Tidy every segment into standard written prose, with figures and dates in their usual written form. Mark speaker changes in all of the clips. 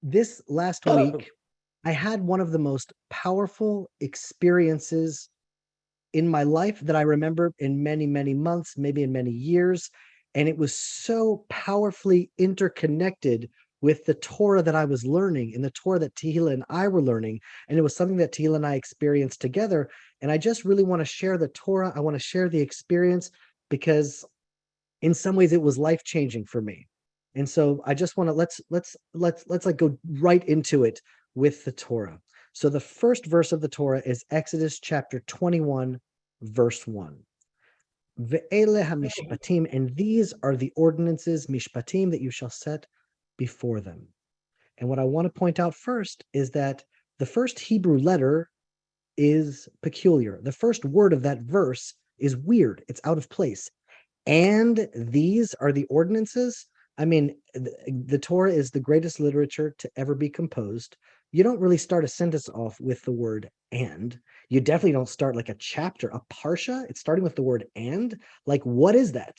Speaker 1: This last week, I had one of the most powerful experiences in my life that I remember in many, many months, maybe in many years. And it was so powerfully interconnected with the Torah that I was learning and the Torah that Tehila and I were learning. And it was something that Tehila and I experienced together. And I just really want to share the Torah. I want to share the experience because in some ways it was life-changing for me. And so I just want to let's like go right into it with the Torah. So the first verse of the Torah is Exodus chapter 21, verse 1. Ve'ele hamishpatim, and these are the ordinances, mishpatim, that you shall set before them. And what I want to point out first is that the first Hebrew letter is peculiar. The first word of that verse is weird. It's out of place. And these are the ordinances. I mean, the Torah is the greatest literature to ever be composed. You don't really start a sentence off with the word and. You definitely don't start like a chapter, a parsha. It's starting with the word and. Like, what is that?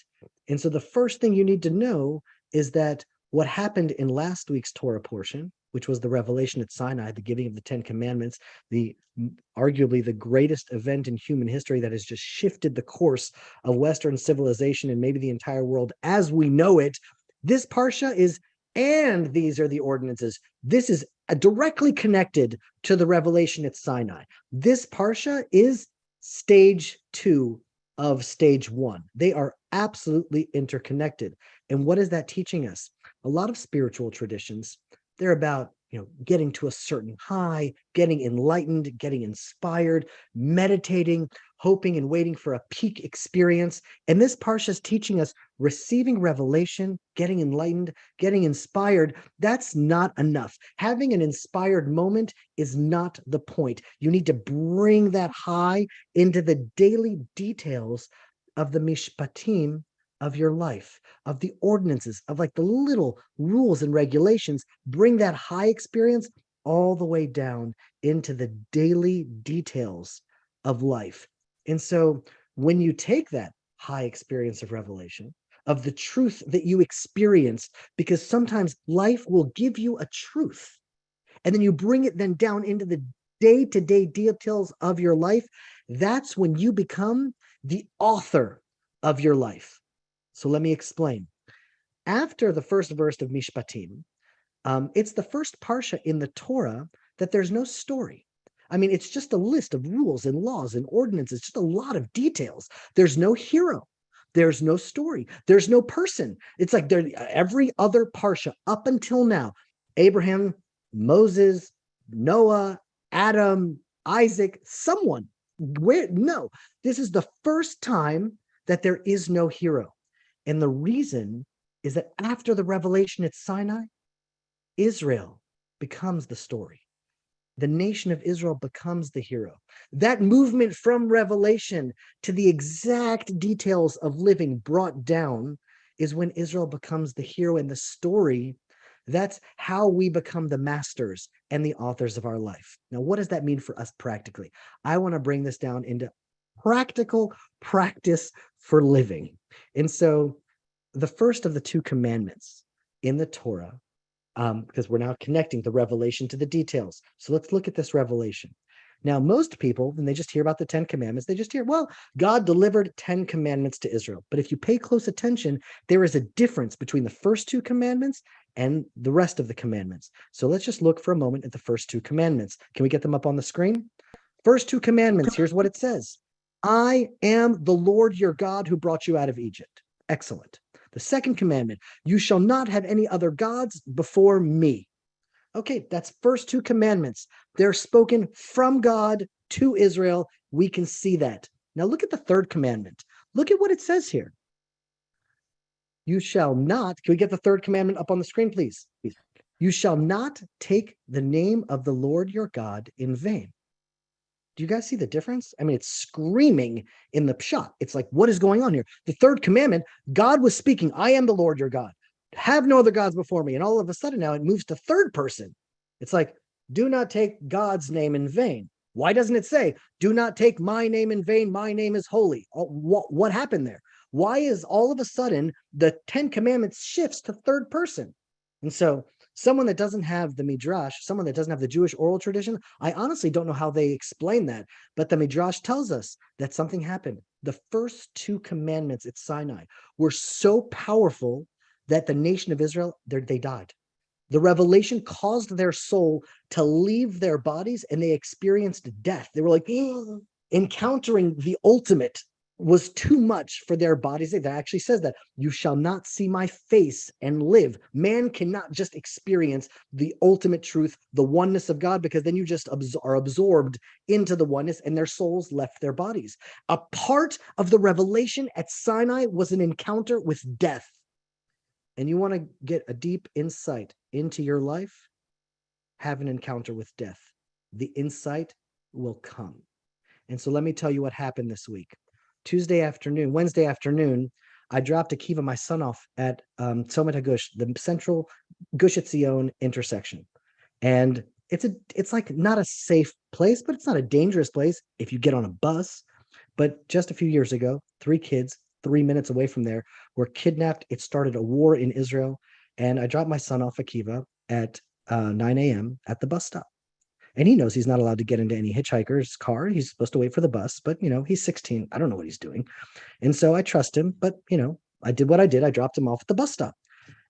Speaker 1: And so the first thing you need to know is that what happened in last week's Torah portion, which was the revelation at Sinai, the giving of the 10 commandments, the arguably the greatest event in human history that has just shifted the course of Western civilization and maybe the entire world as we know it. This parsha is, and these are the ordinances. This is directly connected to the revelation at Sinai. This parsha is stage 2 of stage 1. They are absolutely interconnected. And what is that teaching us? A lot of spiritual traditions, they're about getting to a certain high, getting enlightened, getting inspired, meditating, hoping and waiting for a peak experience. And this parsha is teaching us receiving revelation, getting enlightened, getting inspired. That's not enough. Having an inspired moment is not the point. You need to bring that high into the daily details of the mishpatim of your life, of the ordinances, of like the little rules and regulations. Bring that high experience all the way down into the daily details of life. And so when you take that high experience of revelation, of the truth that you experienced, because sometimes life will give you a truth, and then you bring it then down into the day-to-day details of your life, that's when you become the author of your life. So let me explain. After the first verse of Mishpatim, it's the first parsha in the Torah that there's no story. I mean, it's just a list of rules and laws and ordinances, just a lot of details. There's no hero. There's no story. There's no person. It's like every other parsha up until now, Abraham, Moses, Noah, Adam, Isaac, someone. No, this is the first time that there is no hero. And the reason is that after the revelation at Sinai, Israel becomes the story. The nation of Israel becomes the hero. That movement from revelation to the exact details of living brought down is when Israel becomes the hero and the story. That's how we become the masters and the authors of our life. Now, what does that mean for us practically? I want to bring this down into practical practice for living. And so the first of the 2 commandments in the Torah, because we're now connecting the revelation to the details. So let's look at this revelation. Now, most people, when they just hear about the 10 commandments, they just hear, well, God delivered 10 commandments to Israel. But if you pay close attention, there is a difference between the first 2 commandments and the rest of the commandments. So let's just look for a moment at the first 2 commandments. Can we get them up on the screen? First 2 commandments, here's what it says. I am the Lord your God who brought you out of Egypt. Excellent. The second commandment, you shall not have any other gods before me. Okay, that's first 2 commandments. They're spoken from God to Israel. We can see that. Now look at the third commandment. Look at what it says here. You shall not, can we get the third commandment up on the screen, please? You shall not take the name of the Lord your God in vain. Do you guys see the difference? I mean, it's screaming in the pshat. It's like, what is going on here? The third commandment, God was speaking, I am the Lord your God. Have no other gods before me. And all of a sudden now it moves to third person. It's like, do not take God's name in vain. Why doesn't it say, do not take my name in vain, my name is holy? What happened there? Why is all of a sudden the 10 commandments shifts to third person? And so Someone that doesn't have the Midrash, someone that doesn't have the Jewish oral tradition, I honestly don't know how they explain that. But the Midrash tells us that something happened. The first 2 commandments at Sinai were so powerful that the nation of Israel, they died. The revelation caused their soul to leave their bodies, and they experienced death. They were like, encountering the ultimate was too much for their bodies. That actually says that you shall not see my face and live. Man cannot just experience the ultimate truth, the oneness of God, because then you just are absorbed into the oneness, and their souls left their bodies. A part of the revelation at Sinai was an encounter with death. And you want to get a deep insight into your life, have an encounter with death. The insight will come. And so let me tell you what happened this week. Wednesday afternoon, I dropped Akiva, my son, off at Tzomet HaGush, the central Gush Etzion intersection. And it's like not a safe place, but it's not a dangerous place if you get on a bus. But just a few years ago, 3 kids, 3 minutes away from there, were kidnapped. It started a war in Israel. And I dropped my son off Akiva at 9 a.m. at the bus stop. And he knows he's not allowed to get into any hitchhiker's car. He's supposed to wait for the bus, but he's 16. I don't know what he's doing. And so I trust him, but I did what I did. I dropped him off at the bus stop.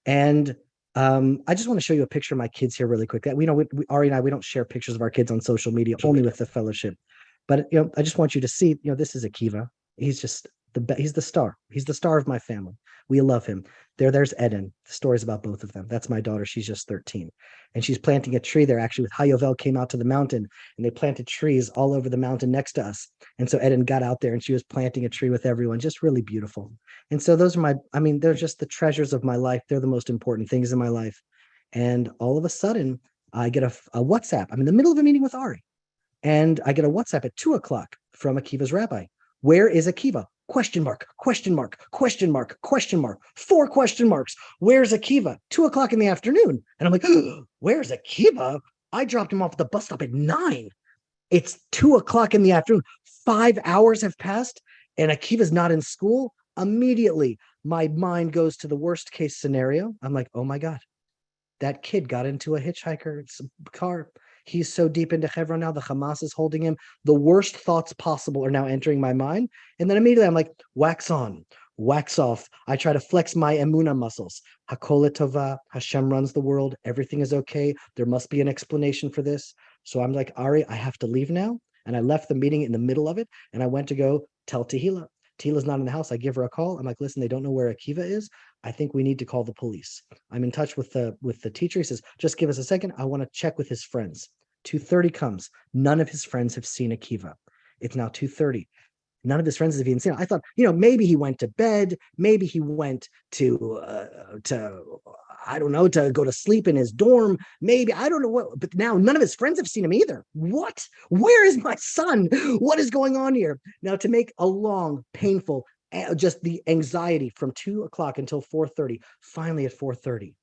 Speaker 1: And I just want to show you a picture of my kids here really quick. Ari and I, we don't share pictures of our kids on social media, only with the fellowship. But I just want you to see, this is Akiva. He's just he's the star. He's the star of my family. We love him. There's Eden. The story's about both of them. That's my daughter. She's just 13. And she's planting a tree there. Actually, with Hayovel came out to the mountain, and they planted trees all over the mountain next to us. And so Eden got out there, and she was planting a tree with everyone. Just really beautiful. And so those are they're just the treasures of my life. They're the most important things in my life. And all of a sudden, I get a WhatsApp. I'm in the middle of a meeting with Ari, and I get a WhatsApp at 2:00 from Akiva's rabbi. Where is Akiva? Question mark, question mark, question mark, question mark, 4 question marks. Where's Akiva? 2:00 in the afternoon. And I'm like, where's Akiva? I dropped him off at the bus stop at 9. It's 2:00 in the afternoon. 5 hours have passed, and Akiva's not in school. Immediately, my mind goes to the worst case scenario. I'm like, oh my God, that kid got into a hitchhiker's car. He's so deep into Hebron now, the Hamas is holding him. The worst thoughts possible are now entering my mind. And then immediately I'm like, wax on, wax off. I try to flex my emunah muscles. Hakol tova, Hashem runs the world. Everything is okay. There must be an explanation for this. So I'm like, Ari, I have to leave now. And I left the meeting in the middle of it, and I went to go tell Tehila. Tehila's not in the house. I give her a call. I'm like, listen, they don't know where Akiva is. I think we need to call the police. I'm in touch with the teacher. He says, just give us a second. I want to check with his friends. 2:30 comes. None of his friends have seen Akiva. It's now 2:30. None of his friends have even seen it. I thought, maybe he went to bed. Maybe he went to I don't know, to go to sleep in his dorm. Maybe, I don't know what, but now none of his friends have seen him either. What? Where is my son? What is going on here? Now, to make a long, painful, just the anxiety from 2:00 until 4:30, finally at 4:30,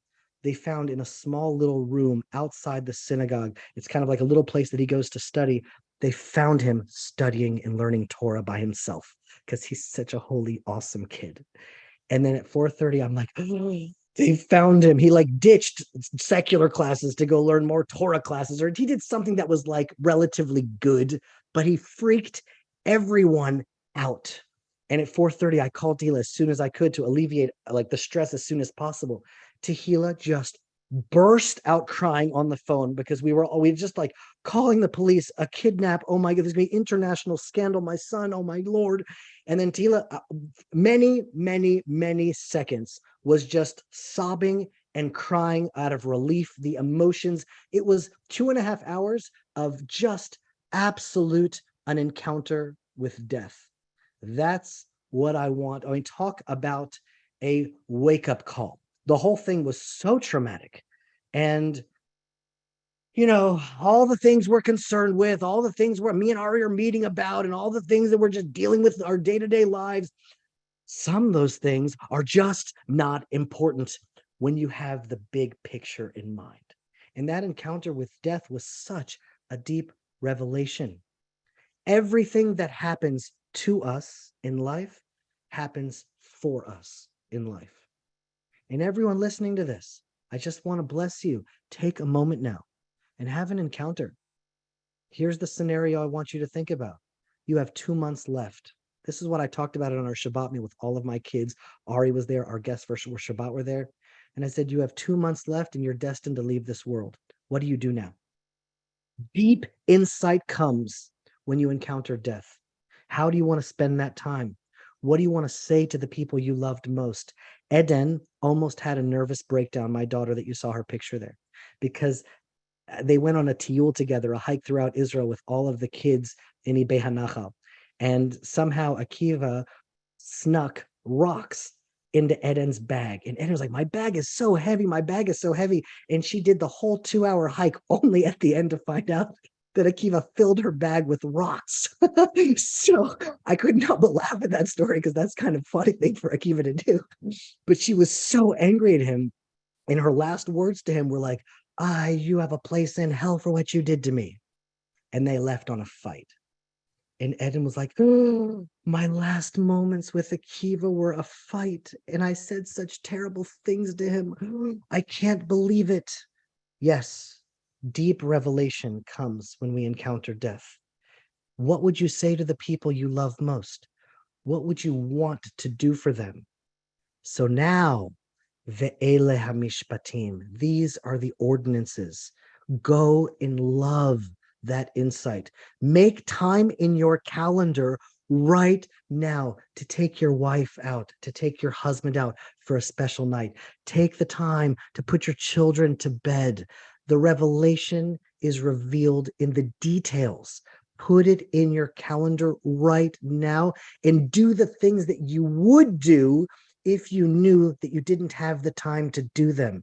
Speaker 1: they found in a small little room outside the synagogue. It's kind of like a little place that he goes to study. They found him studying and learning Torah by himself because he's such a holy, awesome kid. And then at 4:30, I'm like, they found him. He ditched secular classes to go learn more Torah classes, or he did something that was relatively good, but he freaked everyone out. And at 4:30, I called Tehila as soon as I could to alleviate the stress as soon as possible. Tehila just burst out crying on the phone because we were just calling the police, a kidnap. Oh my God, there's gonna be international scandal. My son, oh my Lord. And then Tehila, many, many, many seconds, was just sobbing and crying out of relief, the emotions. It was 2.5 hours of just absolute an encounter with death. That's what I want. Talk about a wake-up call. The whole thing was so traumatic. And, all the things we're concerned with, all the things me and Ari are meeting about, and all the things that we're just dealing with in our day-to-day lives, some of those things are just not important when you have the big picture in mind. And that encounter with death was such a deep revelation. Everything that happens to us in life happens for us in life. And everyone listening to this, I just want to bless you. Take a moment now and have an encounter. Here's the scenario I want you to think about. You have 2 months left. This is what I talked about it on our Shabbat meal with all of my kids. Ari was there. Our guests for Shabbat were there. And I said, you have 2 months left and you're destined to leave this world. What do you do now? Deep insight comes when you encounter death. How do you want to spend that time? What do you want to say to the people you loved most? Eden almost had a nervous breakdown, my daughter that you saw her picture there, because they went on a tiyul together, a hike throughout Israel with all of the kids in Ibei Hanachal. And somehow Akiva snuck rocks into Eden's bag. And Eden was like, my bag is so heavy. My bag is so heavy. And she did the whole 2-hour hike only at the end to find out that Akiva filled her bag with rocks. So I couldn't help but laugh at that story because that's kind of a funny thing for Akiva to do. But she was so angry at him. And her last words to him were like, you have a place in hell for what you did to me. And they left on a fight. And Eden was like, oh, my last moments with Akiva were a fight. And I said such terrible things to him. I can't believe it. Yes, deep revelation comes when we encounter death. What would you say to the people you love most? What would you want to do for them? So now, ve'ele hamishpatim, these are the ordinances. Go in love that insight. Make time in your calendar right now to take your wife out, to take your husband out for a special night. Take the time to put your children to bed. The revelation is revealed in the details. Put it in your calendar right now and do the things that you would do if you knew that you didn't have the time to do them.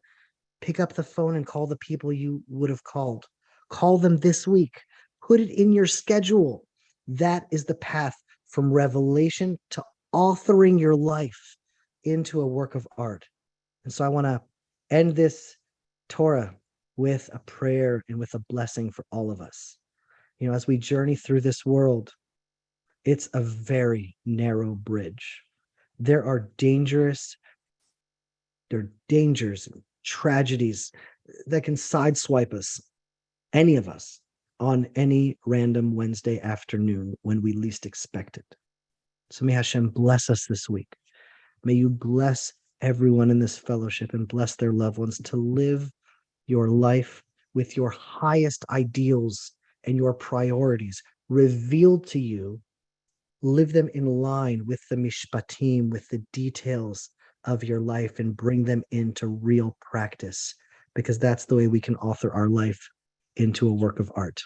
Speaker 1: Pick up the phone and call the people you would have called. Call them this week. Put it in your schedule. That is the path from revelation to authoring your life into a work of art. And so I want to end this Torah with a prayer and with a blessing for all of us. You know, as we journey through this world, it's a very narrow bridge. There are dangers and tragedies that can sideswipe us, any of us, on any random Wednesday afternoon when we least expect it. So may Hashem bless us this week. May you bless everyone in this fellowship and bless their loved ones to live your life with your highest ideals and your priorities revealed to you. Live them in line with the mishpatim, with the details of your life, and bring them into real practice, because that's the way we can author our life into a work of art.